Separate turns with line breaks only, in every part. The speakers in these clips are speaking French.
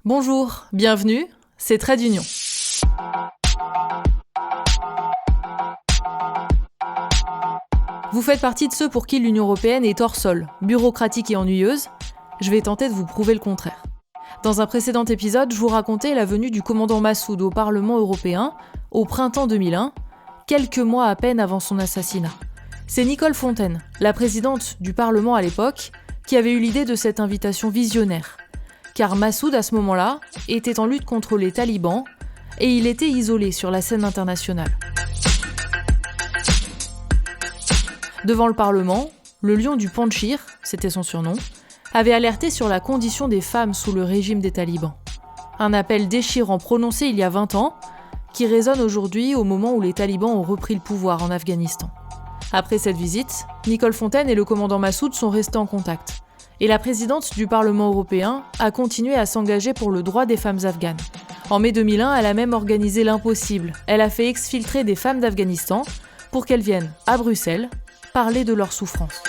Bonjour, bienvenue, c'est Trait d'Union. Vous faites partie de ceux pour qui l'Union européenne est hors sol, bureaucratique et ennuyeuse. Je vais tenter de vous prouver le contraire. Dans un précédent épisode, je vous racontais la venue du commandant Massoud au Parlement européen au printemps 2001, quelques mois à peine avant son assassinat. C'est Nicole Fontaine, la présidente du Parlement à l'époque, qui avait eu l'idée de cette invitation visionnaire. Car Massoud, à ce moment-là, était en lutte contre les talibans et il était isolé sur la scène internationale. Devant le Parlement, le lion du Panjshir, c'était son surnom, avait alerté sur la condition des femmes sous le régime des talibans. Un appel déchirant prononcé il y a 20 ans, qui résonne aujourd'hui au moment où les talibans ont repris le pouvoir en Afghanistan. Après cette visite, Nicole Fontaine et le commandant Massoud sont restés en contact. Et la présidente du Parlement européen a continué à s'engager pour le droit des femmes afghanes. En mai 2001, elle a même organisé l'impossible. Elle a fait exfiltrer des femmes d'Afghanistan pour qu'elles viennent à Bruxelles parler de leurs souffrances.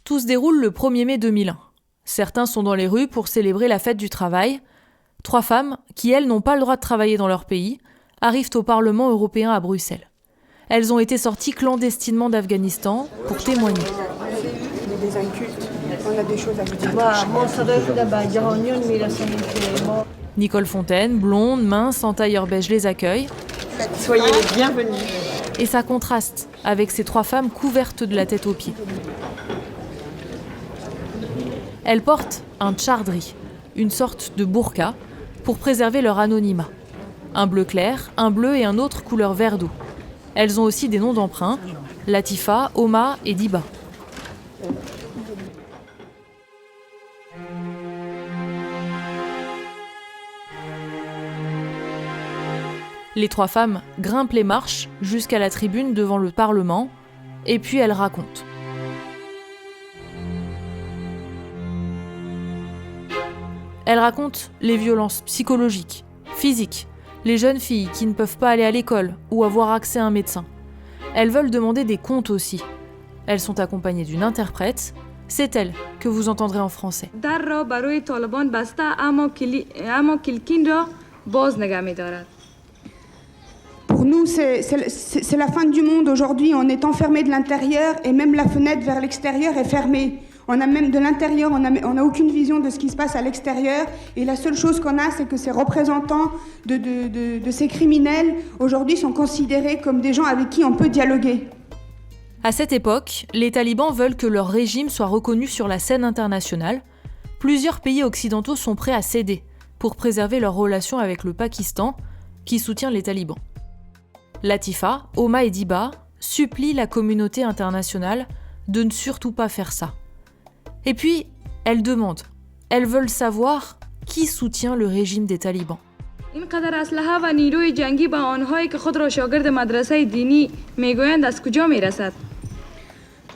Tout se déroule le 1er mai 2001. Certains sont dans les rues pour célébrer la fête du travail. 3 femmes, qui elles n'ont pas le droit de travailler dans leur pays, arrivent au Parlement européen à Bruxelles. Elles ont été sorties clandestinement d'Afghanistan pour témoigner.
On est des incultes, on a des choses à vous dire.
Nicole Fontaine, blonde, mince, en tailleur beige, les accueille.
Soyez les bienvenus.
Et ça contraste avec ces 3 femmes couvertes de la tête aux pieds. Elles portent un tchardri, une sorte de burqa, pour préserver leur anonymat. Un bleu clair, un bleu et un autre couleur vert d'eau. Elles ont aussi des noms d'emprunt, Latifa, Oma et Diba. Les 3 femmes grimpent les marches jusqu'à la tribune devant le Parlement, et puis elles racontent. Elles racontent les violences psychologiques, physiques, les jeunes filles qui ne peuvent pas aller à l'école ou avoir accès à un médecin. Elles veulent demander des comptes aussi. Elles sont accompagnées d'une interprète. C'est elle que vous entendrez en français.
Pour nous, c'est la fin du monde aujourd'hui. On est enfermé de l'intérieur et même la fenêtre vers l'extérieur est fermée. On a même de l'intérieur, on n'a aucune vision de ce qui se passe à l'extérieur. Et la seule chose qu'on a, c'est que ces représentants de ces criminels, aujourd'hui, sont considérés comme des gens avec qui on peut dialoguer.
À cette époque, les talibans veulent que leur régime soit reconnu sur la scène internationale. Plusieurs pays occidentaux sont prêts à céder pour préserver leurs relations avec le Pakistan, qui soutient les talibans. Latifa, Oma et Diba supplient la communauté internationale de ne surtout pas faire ça. Et puis, elles demandent, elles veulent savoir qui soutient le régime des talibans.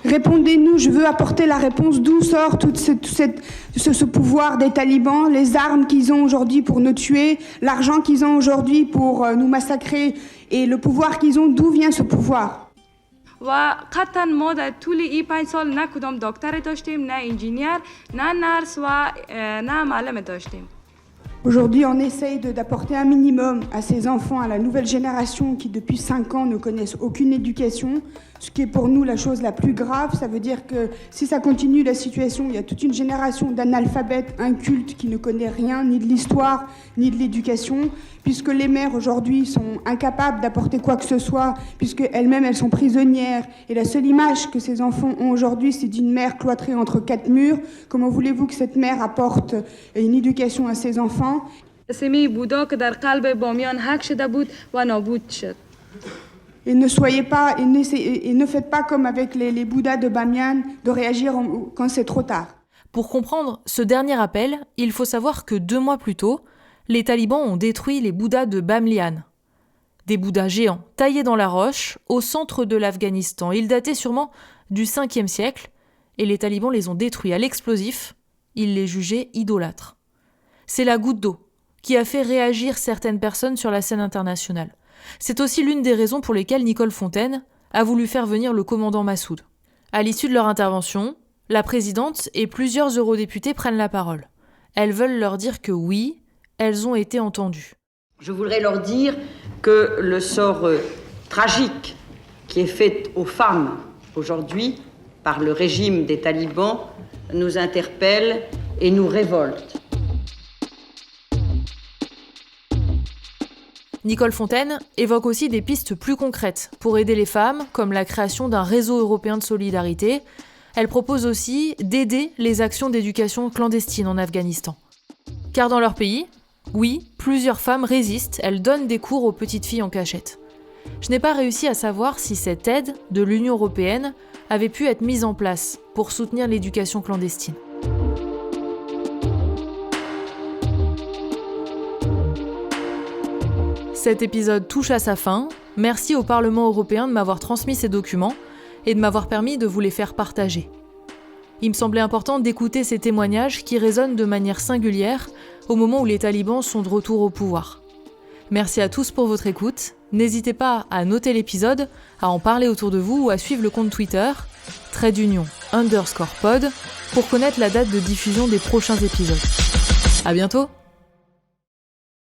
Répondez-nous, je veux apporter la réponse. D'où sort tout ce pouvoir des talibans, les armes qu'ils ont aujourd'hui pour nous tuer, l'argent qu'ils ont aujourd'hui pour nous massacrer et le pouvoir qu'ils ont, d'où vient ce pouvoir ?
و قطعا ما در طول این 5 سال نه کدام دکتر داشتیم نه انجینیر نه نرس و نه معلم داشتیم.
Aujourd'hui, on essaye d'apporter un minimum à ces enfants, à la nouvelle génération qui, depuis 5 ans, ne connaissent aucune éducation. Ce qui est pour nous la chose la plus grave, ça veut dire que si ça continue la situation, il y a toute une génération d'analphabètes incultes qui ne connaît rien, ni de l'histoire, ni de l'éducation, puisque les mères aujourd'hui sont incapables d'apporter quoi que ce soit, puisque elles-mêmes elles sont prisonnières. Et la seule image que ces enfants ont aujourd'hui, c'est d'une mère cloîtrée entre 4 murs. Comment voulez-vous que cette mère apporte une éducation à ses enfants ?
سمی بودا که در قلب بامیان حک شده بود و نابود شد.
Et ne soyez pas, et ne faites pas comme avec les Bouddhas de Bamiyan, de réagir quand c'est trop tard.
Pour comprendre ce dernier appel, il faut savoir que 2 mois plus tôt, les talibans ont détruit les Bouddhas de Bamlian. Des Bouddhas géants, taillés dans la roche, au centre de l'Afghanistan. Ils dataient sûrement du 5e siècle, et les talibans les ont détruits à l'explosif. Ils les jugeaient idolâtres. C'est la goutte d'eau qui a fait réagir certaines personnes sur la scène internationale. C'est aussi l'une des raisons pour lesquelles Nicole Fontaine a voulu faire venir le commandant Massoud. À l'issue de leur intervention, la présidente et plusieurs eurodéputés prennent la parole. Elles veulent leur dire que oui, elles ont été entendues.
Je voudrais leur dire que le sort tragique qui est fait aux femmes aujourd'hui par le régime des talibans nous interpelle et nous révolte.
Nicole Fontaine évoque aussi des pistes plus concrètes pour aider les femmes, comme la création d'un réseau européen de solidarité. Elle propose aussi d'aider les actions d'éducation clandestine en Afghanistan. Car dans leur pays, oui, plusieurs femmes résistent, elles donnent des cours aux petites filles en cachette. Je n'ai pas réussi à savoir si cette aide de l'Union européenne avait pu être mise en place pour soutenir l'éducation clandestine. Cet épisode touche à sa fin. Merci au Parlement européen de m'avoir transmis ces documents et de m'avoir permis de vous les faire partager. Il me semblait important d'écouter ces témoignages qui résonnent de manière singulière au moment où les talibans sont de retour au pouvoir. Merci à tous pour votre écoute. N'hésitez pas à noter l'épisode, à en parler autour de vous ou à suivre le compte Twitter _pod pour connaître la date de diffusion des prochains épisodes. À bientôt!